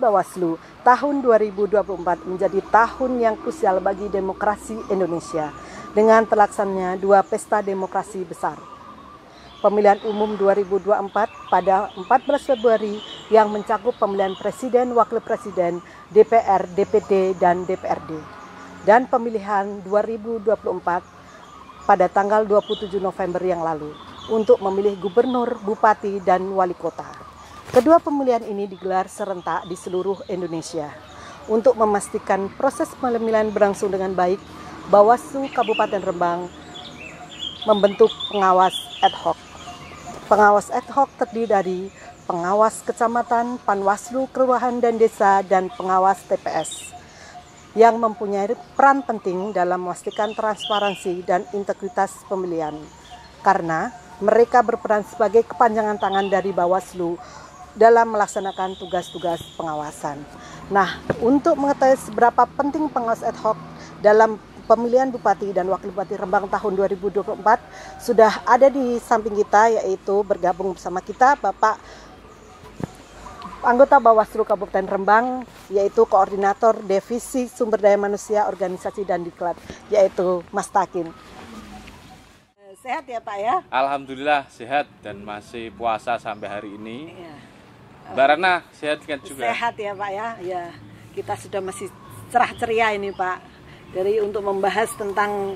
Bawaslu, tahun 2024 menjadi tahun yang krusial bagi demokrasi Indonesia dengan terlaksananya dua pesta demokrasi besar. Pemilihan umum 2024 pada 14 Februari yang mencakup pemilihan presiden, wakil presiden, DPR, DPD, dan DPRD. Dan pemilihan 2024 pada tanggal 27 November yang lalu untuk memilih gubernur, bupati, dan wali kota. Kedua pemilihan ini digelar serentak di seluruh Indonesia. Untuk memastikan proses pemilihan berlangsung dengan baik, Bawaslu Kabupaten Rembang membentuk pengawas ad hoc. Pengawas ad hoc terdiri dari pengawas kecamatan, panwaslu kelurahan dan desa, dan pengawas TPS yang mempunyai peran penting dalam memastikan transparansi dan integritas pemilihan. Karena mereka berperan sebagai kepanjangan tangan dari Bawaslu dalam melaksanakan tugas-tugas pengawasan. Nah, untuk mengetahui seberapa penting pengawas ad hoc dalam pemilihan Bupati dan Wakil Bupati Rembang tahun 2024 sudah ada di samping kita, yaitu bergabung bersama kita Bapak anggota Bawaslu Kabupaten Rembang, yaitu Koordinator Divisi Sumber Daya Manusia, Organisasi dan Diklat, yaitu Mas Takin. Sehat ya Pak ya? Alhamdulillah sehat dan masih puasa sampai hari ini. Iya. Mbak Rana sehat kan juga? Sehat ya Pak ya. Ya, kita sudah masih cerah ceria ini Pak. Dari untuk membahas tentang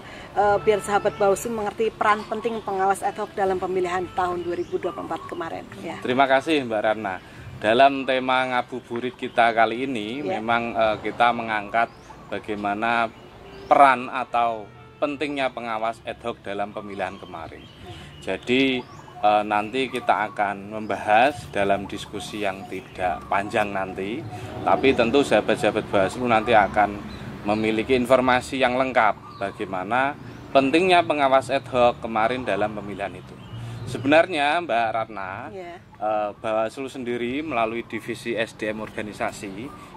biar sahabat Bawaslu mengerti peran penting pengawas ad hoc dalam pemilihan tahun 2024 kemarin. Ya. Terima kasih Mbak Rana. Dalam tema ngabuburit kita kali ini memang kita mengangkat bagaimana peran atau pentingnya pengawas ad hoc dalam pemilihan kemarin. Jadi nanti kita akan membahas dalam diskusi yang tidak panjang nanti, tapi tentu sahabat-sahabat Bawaslu nanti akan memiliki informasi yang lengkap bagaimana pentingnya pengawas ad hoc kemarin dalam pemilihan itu. Sebenarnya Mbak Ratna, Bawaslu sendiri melalui divisi SDM organisasi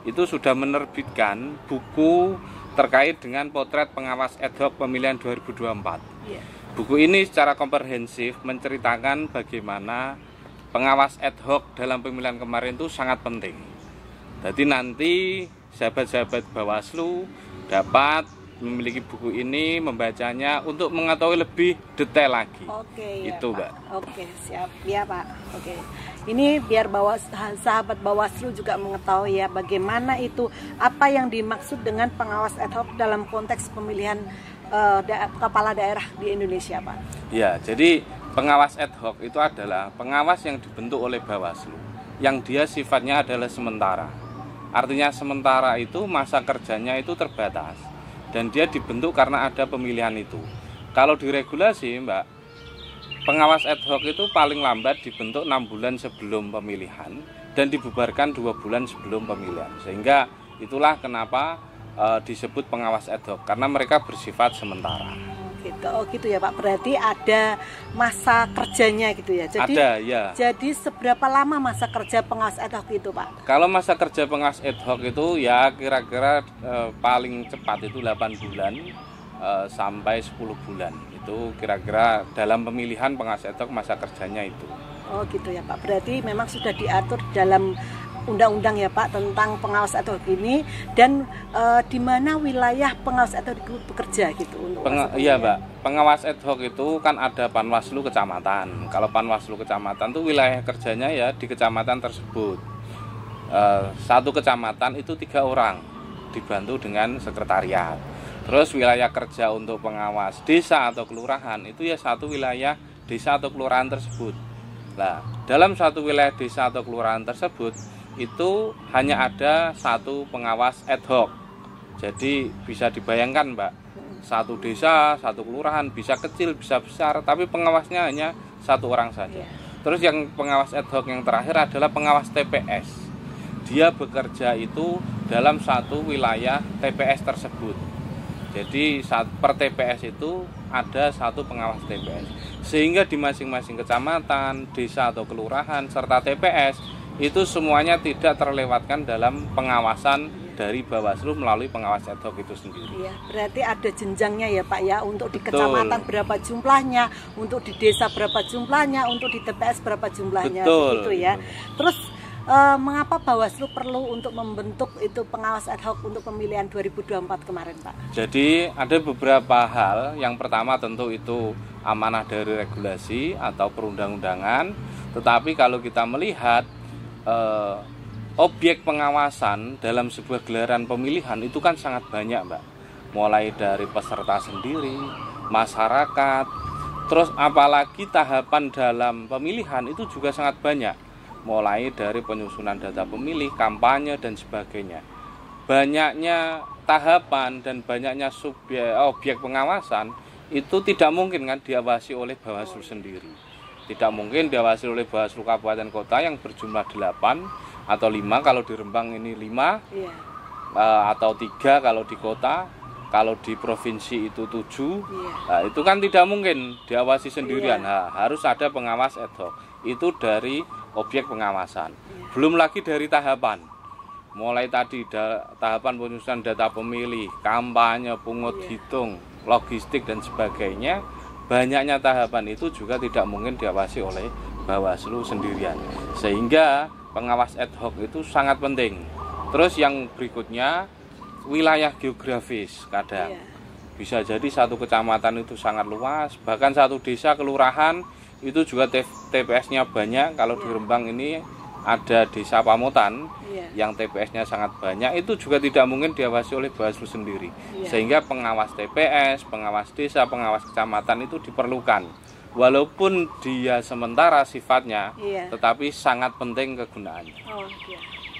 itu sudah menerbitkan buku terkait dengan potret pengawas ad hoc pemilihan 2024. Buku ini secara komprehensif menceritakan bagaimana pengawas ad hoc dalam pemilihan kemarin itu sangat penting. Jadi nanti sahabat-sahabat Bawaslu dapat memiliki buku ini, membacanya untuk mengetahui lebih detail lagi. Oke, ya, itu, Pak. Mbak. Oke, siap. Ya, Pak. Oke. Ini biar sahabat Bawaslu juga mengetahui ya bagaimana itu, apa yang dimaksud dengan pengawas ad hoc dalam konteks pemilihan kepala daerah di Indonesia, Pak. Ya, jadi pengawas ad hoc itu adalah pengawas yang dibentuk oleh Bawaslu, yang dia sifatnya adalah sementara. Artinya sementara itu masa kerjanya itu terbatas. Dan dia dibentuk karena ada pemilihan itu. Kalau diregulasi Mbak, pengawas ad hoc itu paling lambat dibentuk 6 bulan sebelum pemilihan dan dibubarkan 2 bulan sebelum pemilihan. Sehingga itulah kenapa disebut pengawas ad hoc, karena mereka bersifat sementara. Oh gitu ya Pak, berarti ada masa kerjanya gitu ya. Jadi, ada ya. Jadi seberapa lama masa kerja pengawas ad hoc itu Pak? Kalau masa kerja pengawas ad hoc itu ya kira-kira paling cepat itu 8 bulan sampai 10 bulan. Itu kira-kira dalam pemilihan pengawas ad hoc masa kerjanya itu. Oh gitu ya Pak, berarti memang sudah diatur dalam undang-undang ya Pak tentang pengawas ad hoc ini, dan di mana wilayah pengawas ad hoc itu bekerja gitu untuk iya Mbak, pengawas ad hoc itu kan ada panwaslu kecamatan. Kalau panwaslu kecamatan itu wilayah kerjanya ya di kecamatan tersebut. Satu kecamatan itu 3 orang dibantu dengan sekretariat. Terus wilayah kerja untuk pengawas desa atau kelurahan itu ya satu wilayah desa atau kelurahan tersebut. Nah, dalam satu wilayah desa atau kelurahan tersebut itu hanya ada satu pengawas ad hoc. Jadi bisa dibayangkan Mbak, satu desa, satu kelurahan, bisa kecil, bisa besar, tapi pengawasnya hanya 1 orang saja. Terus yang pengawas ad hoc yang terakhir adalah pengawas TPS. Dia bekerja itu dalam satu wilayah TPS tersebut. Jadi per TPS itu ada satu pengawas TPS. Sehingga di masing-masing kecamatan, desa atau kelurahan, serta TPS itu semuanya tidak terlewatkan dalam pengawasan dari Bawaslu melalui pengawas ad hoc itu sendiri. Iya, berarti ada jenjangnya ya Pak ya, untuk di kecamatan berapa jumlahnya, untuk di desa berapa jumlahnya, untuk di TPS berapa jumlahnya, gitu ya. Terus Mengapa Bawaslu perlu untuk membentuk itu pengawas ad hoc untuk pemilihan 2024 kemarin, Pak? Jadi ada beberapa hal. Yang pertama tentu itu amanah dari regulasi atau perundang-undangan. Tetapi kalau kita melihat objek pengawasan dalam sebuah gelaran pemilihan itu kan sangat banyak, Mbak. Mulai dari peserta sendiri, masyarakat, terus apalagi tahapan dalam pemilihan itu juga sangat banyak. Mulai dari penyusunan data pemilih, kampanye dan sebagainya. Banyaknya tahapan dan banyaknya objek pengawasan itu tidak mungkin kan diawasi oleh Bawaslu sendiri. Tidak mungkin diawasi oleh Bawaslu Kabupaten Kota yang berjumlah 8 atau 5, kalau di Rembang ini 5, atau 3 kalau di kota. Kalau di provinsi itu 7, nah, itu kan tidak mungkin diawasi sendirian. Nah, harus ada pengawas ad hoc. Itu dari objek pengawasan. Belum lagi dari tahapan. Mulai tadi tahapan penyusunan data pemilih, kampanye, pungut hitung, logistik dan sebagainya. Banyaknya tahapan itu juga tidak mungkin diawasi oleh Bawaslu sendirian. Sehingga pengawas ad hoc itu sangat penting. Terus yang berikutnya, wilayah geografis. Kadang bisa jadi satu kecamatan itu sangat luas, bahkan satu desa kelurahan itu juga TPS-nya banyak. Kalau di Rembang ini ada desa Pamotan yang TPS-nya sangat banyak, itu juga tidak mungkin diawasi oleh Bawaslu sendiri. Sehingga pengawas TPS, pengawas desa, pengawas kecamatan itu diperlukan. Walaupun dia sementara sifatnya, tetapi sangat penting kegunaannya.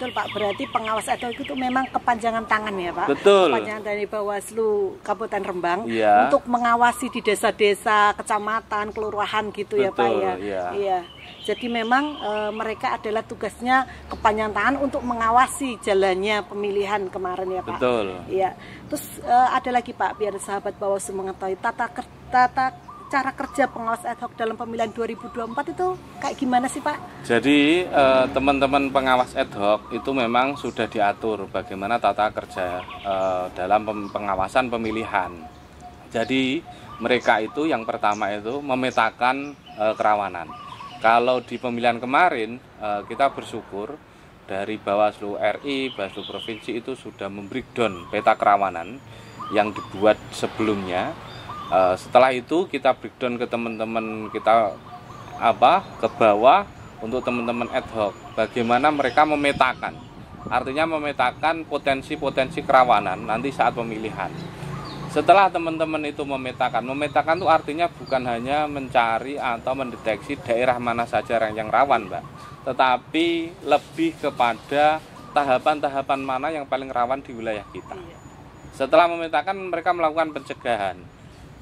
Betul, Pak, berarti pengawas ad hoc itu memang kepanjangan tangan ya, Pak? Betul. Kepanjangan dari Bawaslu Kabupaten Rembang untuk mengawasi di desa-desa, kecamatan, kelurahan gitu. Betul, ya, Pak ya. Iya. Jadi memang mereka adalah tugasnya kepanjangan tangan untuk mengawasi jalannya pemilihan kemarin ya, Pak. Betul. Iya. Terus ada lagi, Pak, biar sahabat Bawaslu mengetahui cara kerja pengawas ad hoc dalam pemilihan 2024 itu kayak gimana sih, Pak? Jadi teman-teman pengawas ad hoc itu memang sudah diatur bagaimana tata kerja dalam pengawasan pemilihan. Jadi mereka itu yang pertama itu memetakan kerawanan. Kalau di pemilihan kemarin kita bersyukur dari Bawaslu RI, Bawaslu Provinsi itu sudah membreakdown peta kerawanan yang dibuat sebelumnya. Setelah itu kita breakdown ke teman-teman kita ke bawah untuk teman-teman ad hoc. Bagaimana mereka memetakan, artinya memetakan potensi-potensi kerawanan nanti saat pemilihan. Setelah teman-teman itu memetakan itu artinya bukan hanya mencari atau mendeteksi daerah mana saja yang rawan, Mbak, tetapi lebih kepada tahapan-tahapan mana yang paling rawan di wilayah kita. Setelah memetakan, mereka melakukan pencegahan.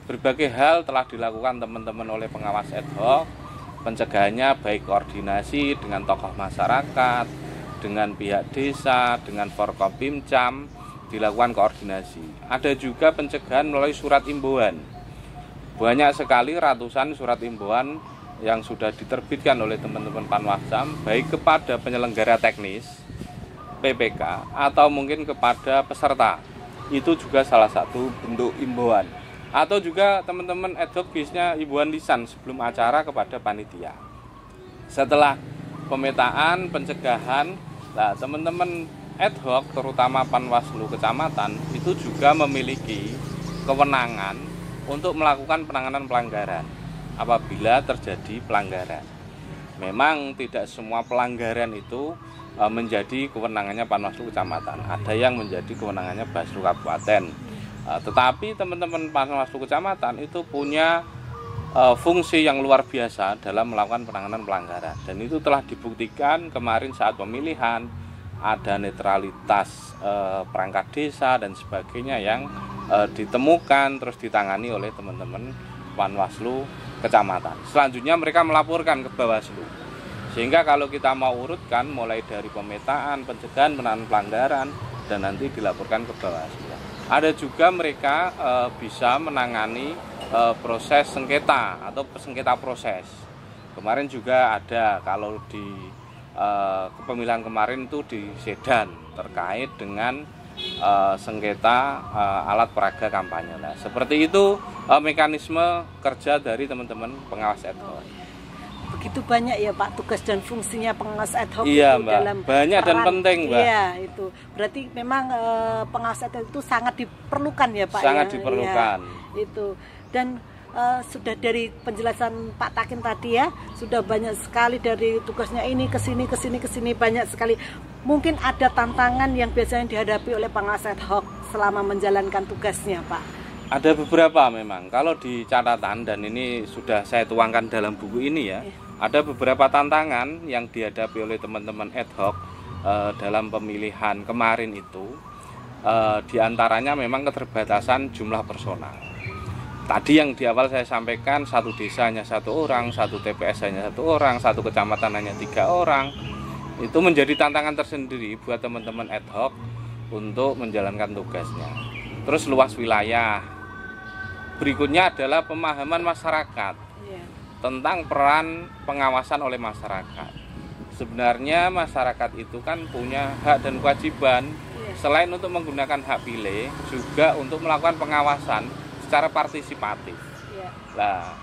Berbagai hal telah dilakukan teman-teman oleh pengawas ad hoc. Pencegahannya baik koordinasi dengan tokoh masyarakat, dengan pihak desa, dengan Forkopimcam, dilakukan koordinasi. Ada juga pencegahan melalui surat imbauan. Banyak sekali, ratusan surat imbauan yang sudah diterbitkan oleh teman-teman Panwascam, baik kepada penyelenggara teknis, PPK, atau mungkin kepada peserta. Itu juga salah satu bentuk imbauan. Atau juga teman-teman ad hoc biasanya imbauan lisan sebelum acara kepada panitia. Setelah pemetaan, pencegahan, nah teman-teman ad hoc terutama Panwaslu kecamatan itu juga memiliki kewenangan untuk melakukan penanganan pelanggaran apabila terjadi pelanggaran. Memang tidak semua pelanggaran itu menjadi kewenangannya Panwaslu kecamatan. Ada yang menjadi kewenangannya Bawaslu kabupaten. Tetapi teman-teman Panwaslu kecamatan itu punya fungsi yang luar biasa dalam melakukan penanganan pelanggaran. Dan itu telah dibuktikan kemarin saat pemilihan, ada netralitas perangkat desa dan sebagainya yang ditemukan terus ditangani oleh teman-teman Panwaslu kecamatan. Selanjutnya mereka melaporkan ke Bawaslu. Sehingga kalau kita mau urutkan mulai dari pemetaan, pencegahan, penanganan pelanggaran dan nanti dilaporkan ke Bawaslu. Ada juga mereka bisa menangani proses sengketa atau sengketa proses. Kemarin juga ada, kalau di kepemilihan kemarin itu di Sedan terkait dengan sengketa alat peraga kampanye. Nah, seperti itu mekanisme kerja dari teman-teman pengawas ad hoc. begitu banyak ya Pak tugas dan fungsinya pengawas ad hoc Iya, itu Mbak. dalam Banyak dan penting, Mbak. Iya, itu. Berarti memang pengawas ad hoc itu sangat diperlukan ya Pak. Sangat ya? diperlukan. Ya, itu. Dan sudah dari penjelasan Pak Takin tadi ya, sudah banyak sekali dari tugasnya ini ke sini banyak sekali. Mungkin ada tantangan yang biasanya dihadapi oleh pengawas ad hoc selama menjalankan tugasnya, Pak. Ada beberapa memang. Kalau di catatan dan ini sudah saya tuangkan dalam buku ini ya, ada beberapa tantangan yang dihadapi oleh teman-teman ad hoc dalam pemilihan kemarin itu. Di antaranya memang keterbatasan jumlah personal. Tadi yang di awal saya sampaikan, satu desa hanya 1 orang, satu TPS hanya 1 orang, satu kecamatan hanya 3 orang. Itu menjadi tantangan tersendiri buat teman-teman ad hoc untuk menjalankan tugasnya. Terus luas wilayah. Berikutnya adalah pemahaman masyarakat tentang peran pengawasan oleh masyarakat. Sebenarnya masyarakat itu kan punya hak dan kewajiban, selain untuk menggunakan hak pilih, juga untuk melakukan pengawasan secara partisipatif. Nah,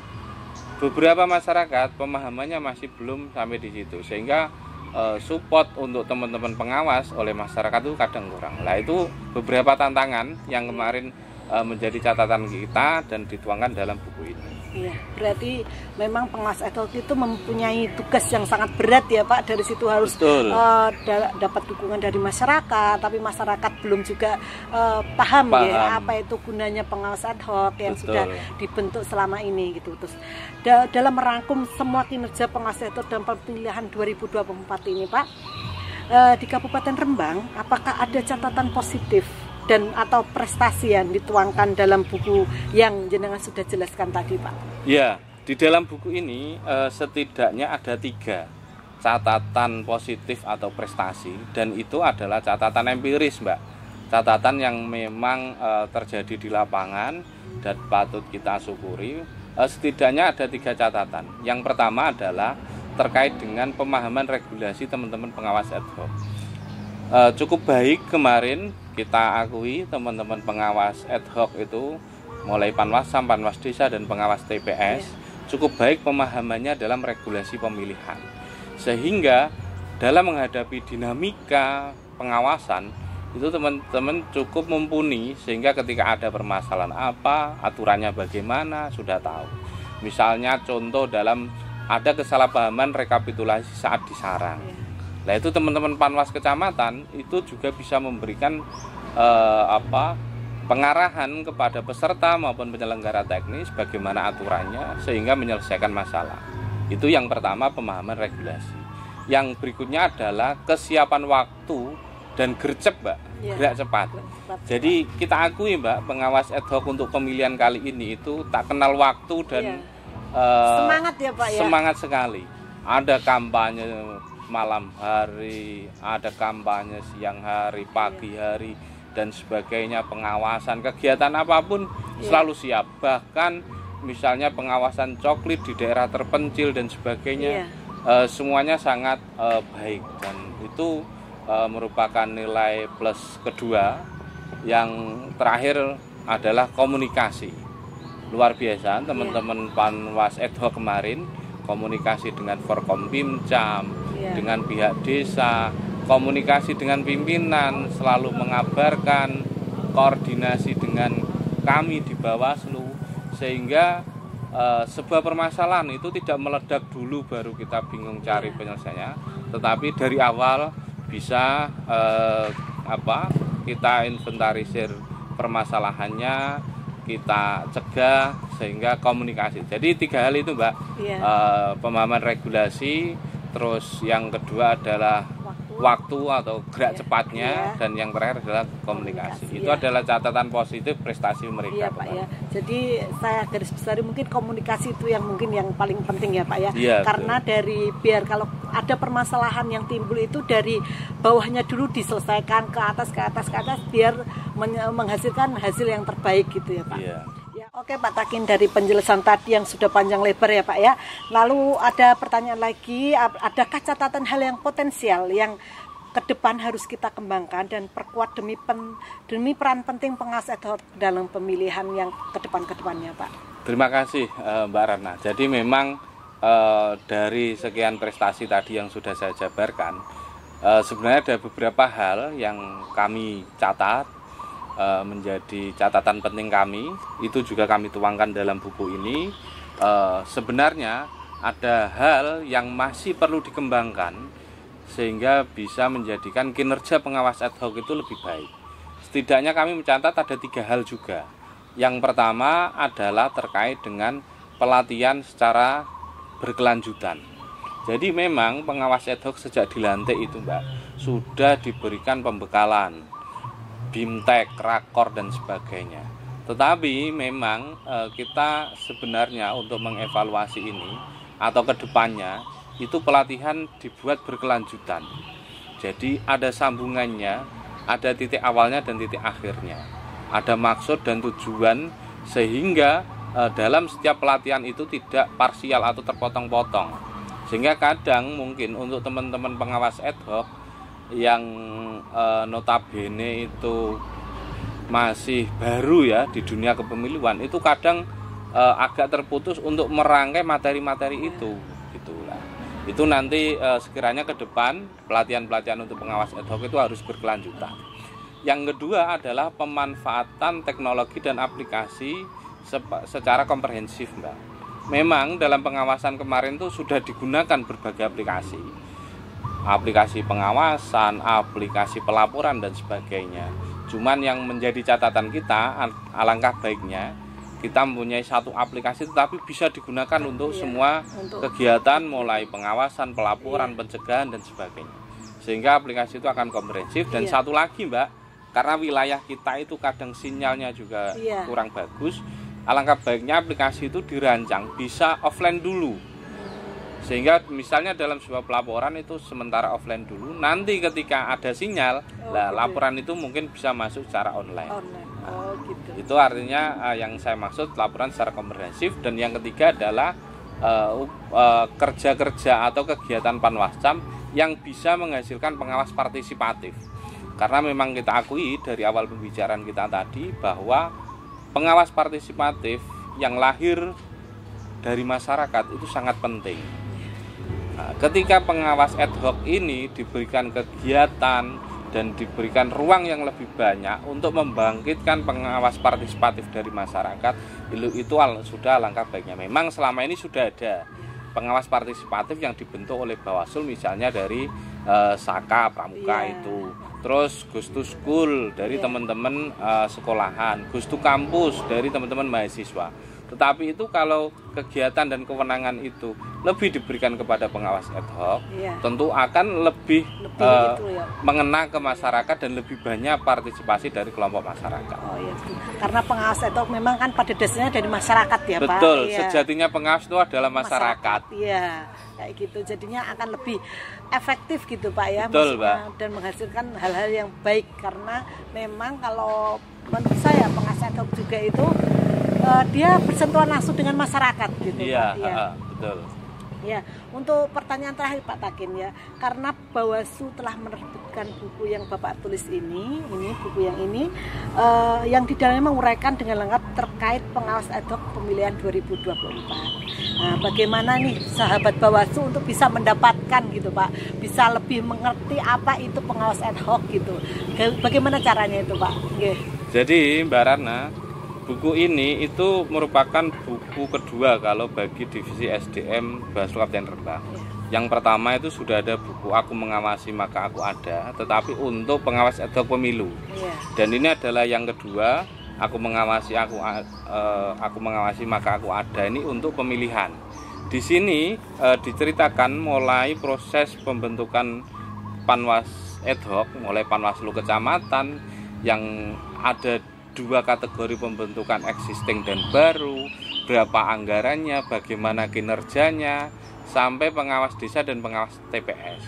beberapa masyarakat pemahamannya masih belum sampai di situ, sehingga support untuk teman-teman pengawas oleh masyarakat itu kadang kurang. Nah, itu beberapa tantangan yang kemarin menjadi catatan kita dan dituangkan dalam buku ini. Iya, berarti memang pengawas ad hoc itu mempunyai tugas yang sangat berat ya Pak. Dari situ harus dapat dukungan dari masyarakat, tapi masyarakat belum juga paham ya apa itu gunanya pengawas ad hoc yang sudah dibentuk selama ini gitu. Terus dalam merangkum semua kinerja pengawas ad hoc dalam pemilihan 2024 ini Pak, di Kabupaten Rembang, apakah ada catatan positif dan atau prestasi yang dituangkan dalam buku yang jenengan sudah jelaskan tadi Pak? Ya, di dalam buku ini setidaknya ada 3 catatan positif atau prestasi, dan itu adalah catatan empiris Mbak. Catatan yang memang terjadi di lapangan dan patut kita syukuri. Setidaknya ada 3 catatan. Yang pertama adalah terkait dengan pemahaman regulasi teman-teman pengawas ad hoc. Cukup baik kemarin kita akui teman-teman pengawas ad hoc itu mulai Panwasam, Panwas Desa dan pengawas TPS cukup baik pemahamannya dalam regulasi pemilihan, sehingga dalam menghadapi dinamika pengawasan itu teman-teman cukup mumpuni, sehingga ketika ada permasalahan apa, aturannya bagaimana sudah tahu. Misalnya contoh dalam ada kesalahpahaman rekapitulasi saat disarang. Nah, itu teman-teman Panwas kecamatan itu juga bisa memberikan pengarahan kepada peserta maupun penyelenggara teknis bagaimana aturannya sehingga menyelesaikan masalah. Itu yang pertama, pemahaman regulasi. Yang berikutnya adalah kesiapan waktu dan gercep Mbak, gerak cepat. Jadi kita akui Mbak, pengawas ad hoc untuk pemilihan kali ini itu tak kenal waktu dan semangat ya Pak ya. Semangat sekali. Ada kampanye malam hari, ada kampanye siang hari, pagi hari dan sebagainya, pengawasan kegiatan apapun selalu siap. Bahkan misalnya pengawasan coklit di daerah terpencil dan sebagainya, semuanya sangat baik, dan itu merupakan nilai plus kedua. Yang terakhir adalah komunikasi. Luar biasa teman-teman Panwas ad hoc kemarin, komunikasi dengan Forkompimcam, dengan pihak desa, komunikasi dengan pimpinan, selalu mengabarkan, koordinasi dengan kami di Bawaslu, sehingga sebuah permasalahan itu tidak meledak dulu baru kita bingung cari penyelesaiannya, tetapi dari awal bisa kita inventarisir permasalahannya, kita cegah, sehingga komunikasi. Jadi 3 hal itu Mbak, pemahaman regulasi, terus yang kedua adalah waktu atau gerak cepatnya, dan yang terakhir adalah komunikasi. Itu adalah catatan positif prestasi mereka Pak ya. Jadi saya garis besar mungkin komunikasi itu yang mungkin yang paling penting ya Pak ya. Karena dari biar kalau ada permasalahan yang timbul itu dari bawahnya dulu diselesaikan ke atas biar menghasilkan hasil yang terbaik gitu ya Pak. Oke Pak Takin, dari penjelasan tadi yang sudah panjang lebar ya Pak ya. Lalu ada pertanyaan lagi, adakah catatan hal yang potensial yang ke depan harus kita kembangkan dan perkuat demi peran penting pengawas ad hoc dalam pemilihan yang ke depannya Pak? Terima kasih Mbak Ratna. Jadi memang dari sekian prestasi tadi yang sudah saya jabarkan, sebenarnya ada beberapa hal yang kami catat, menjadi catatan penting kami. Itu juga kami tuangkan dalam buku ini. Sebenarnya ada hal yang masih perlu dikembangkan sehingga bisa menjadikan kinerja pengawas ad hoc itu lebih baik. Setidaknya kami mencatat ada 3 hal juga. Yang pertama adalah terkait dengan pelatihan secara berkelanjutan. Jadi memang pengawas ad hoc sejak dilantik itu Mbak sudah diberikan pembekalan BIMTEK, rakor dan sebagainya. Tetapi memang kita sebenarnya untuk mengevaluasi ini atau kedepannya itu pelatihan dibuat berkelanjutan. Jadi ada sambungannya, ada titik awalnya dan titik akhirnya. Ada maksud dan tujuan sehingga dalam setiap pelatihan itu tidak parsial atau terpotong-potong. Sehingga kadang mungkin untuk teman-teman pengawas ad hoc yang notabene itu masih baru ya di dunia kepemiluan, itu kadang agak terputus untuk merangkai materi-materi itu gitulah. Itu nanti sekiranya ke depan pelatihan-pelatihan untuk pengawas ad hoc itu harus berkelanjutan. Yang kedua adalah pemanfaatan teknologi dan aplikasi secara komprehensif Mbak. Memang dalam pengawasan kemarin itu sudah digunakan berbagai aplikasi. Aplikasi pengawasan, aplikasi pelaporan dan sebagainya. Cuman yang menjadi catatan kita, alangkah baiknya kita mempunyai satu aplikasi tetapi bisa digunakan untuk semua kegiatan mulai pengawasan, pelaporan, pencegahan dan sebagainya. Sehingga aplikasi itu akan komprehensif. Dan satu lagi Mbak, karena wilayah kita itu kadang sinyalnya juga kurang bagus, alangkah baiknya aplikasi itu dirancang bisa offline dulu. Sehingga misalnya dalam sebuah pelaporan itu sementara offline dulu, nanti ketika ada sinyal, laporan itu mungkin bisa masuk secara online. Gitu. Itu artinya yang saya maksud laporan secara komprehensif. Dan yang ketiga adalah kerja-kerja atau kegiatan Panwascam yang bisa menghasilkan pengawas partisipatif. Karena memang kita akui dari awal pembicaraan kita tadi bahwa pengawas partisipatif yang lahir dari masyarakat itu sangat penting. Nah, ketika pengawas ad hoc ini diberikan kegiatan dan diberikan ruang yang lebih banyak untuk membangkitkan pengawas partisipatif dari masyarakat, itu sudah alangkah baiknya. Memang selama ini sudah ada pengawas partisipatif yang dibentuk oleh Bawaslu, misalnya dari Saka Pramuka itu, terus Gustu School dari teman-teman sekolahan, Gustu Kampus dari teman-teman mahasiswa. Tetapi itu kalau kegiatan dan kewenangan itu lebih diberikan kepada pengawas ad hoc, tentu akan lebih mengena ke masyarakat dan lebih banyak partisipasi dari kelompok masyarakat. Karena pengawas ad hoc memang kan pada dasarnya dari masyarakat ya Pak. Betul, sejatinya pengawas itu adalah masyarakat. Iya, kayak gitu. Jadinya akan lebih efektif gitu Pak ya. Betul Pak. Dan menghasilkan hal-hal yang baik, karena memang kalau menurut saya pengawas ad hoc juga itu dia bersentuhan langsung dengan masyarakat gitu Pak. Betul. Ya, untuk pertanyaan terakhir Pak Takin ya, karena Bawaslu telah menerbitkan buku yang Bapak tulis ini buku yang ini yang di dalamnya menguraikan dengan lengkap terkait pengawas ad hoc pemilihan 2024. Nah, bagaimana nih sahabat Bawaslu untuk bisa mendapatkan gitu Pak, bisa lebih mengerti apa itu pengawas ad hoc gitu. Bagaimana caranya itu Pak? Jadi Mbak Rana, buku ini itu merupakan buku kedua kalau bagi divisi SDM Bawaslu Kabupaten Rembang. Yang pertama itu sudah ada buku Aku Mengawasi Maka Aku Ada, tetapi untuk pengawas ad hoc pemilu. Dan ini adalah yang kedua, Aku Mengawasi Maka Aku Ada, ini untuk pemilihan. Di sini diceritakan mulai proses pembentukan Panwas ad hoc, mulai Panwaslu kecamatan yang ada 2 kategori pembentukan existing dan baru, berapa anggarannya, bagaimana kinerjanya, sampai pengawas desa dan pengawas TPS.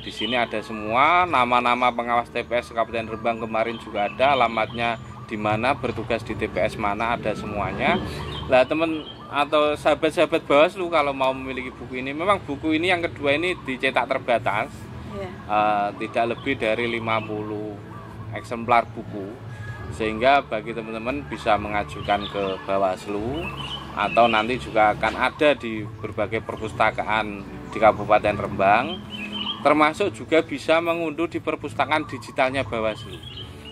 Di sini ada semua nama-nama pengawas TPS Kabupaten Rembang kemarin juga ada, alamatnya di mana, bertugas di TPS mana, ada semuanya. Lah teman atau sahabat-sahabat Bawaslu kalau mau memiliki buku ini, memang buku ini yang kedua ini dicetak terbatas, tidak lebih dari 50 eksemplar buku. sehingga bagi teman-teman bisa mengajukan ke Bawaslu atau nanti juga akan ada di berbagai perpustakaan di Kabupaten Rembang, termasuk juga bisa mengunduh di perpustakaan digitalnya Bawaslu.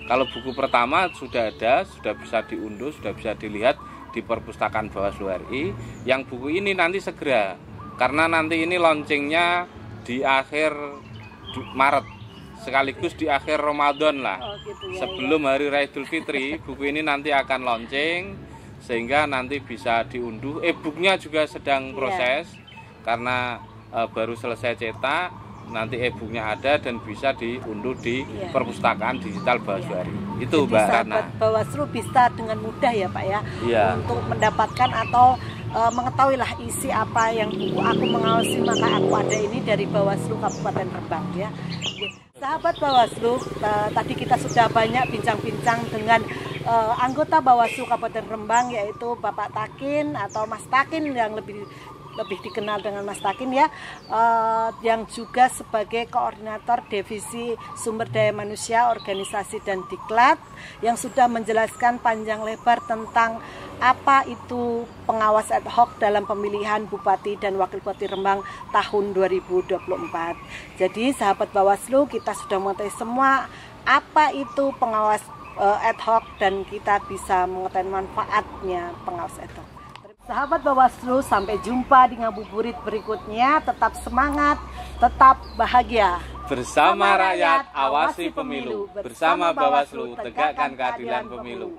Kalau buku pertama sudah ada, sudah bisa diunduh, sudah bisa dilihat di perpustakaan Bawaslu RI. Yang buku ini nanti segera, karena nanti ini launchingnya di akhir Maret, sekaligus di akhir Ramadan lah. Gitu ya, sebelum Hari Raya Idul Fitri, buku ini nanti akan launching, sehingga nanti bisa diunduh. E-booknya juga sedang proses, karena baru selesai cetak, nanti e-booknya ada dan bisa diunduh di perpustakaan digital Bawaslu RI. Itu jadi Mbak Rana. sahabat Bawaslu bisa dengan mudah ya Pak ya, untuk mendapatkan atau mengetahui lah isi apa yang buku Aku Mengawasi Maka Aku Ada ini dari Bawaslu Kabupaten Rembang ya. Sahabat Bawaslu, tadi kita sudah banyak bincang-bincang dengan anggota Bawaslu Kabupaten Rembang, yaitu Bapak Takin atau Mas Takin yang lebih dikenal dengan Mas Takin ya, yang juga sebagai koordinator divisi sumber daya manusia, organisasi dan diklat, yang sudah menjelaskan panjang lebar tentang apa itu pengawas ad hoc dalam pemilihan Bupati dan Wakil Bupati Rembang tahun 2024. Jadi sahabat Bawaslu, kita sudah mengetahui semua apa itu pengawas ad hoc dan kita bisa mengetahui manfaatnya pengawas ad hoc. Sahabat Bawaslu, sampai jumpa di ngabuburit berikutnya. Tetap semangat, tetap bahagia. Bersama rakyat, awasi pemilu. Bersama Bawaslu, tegakkan keadilan pemilu.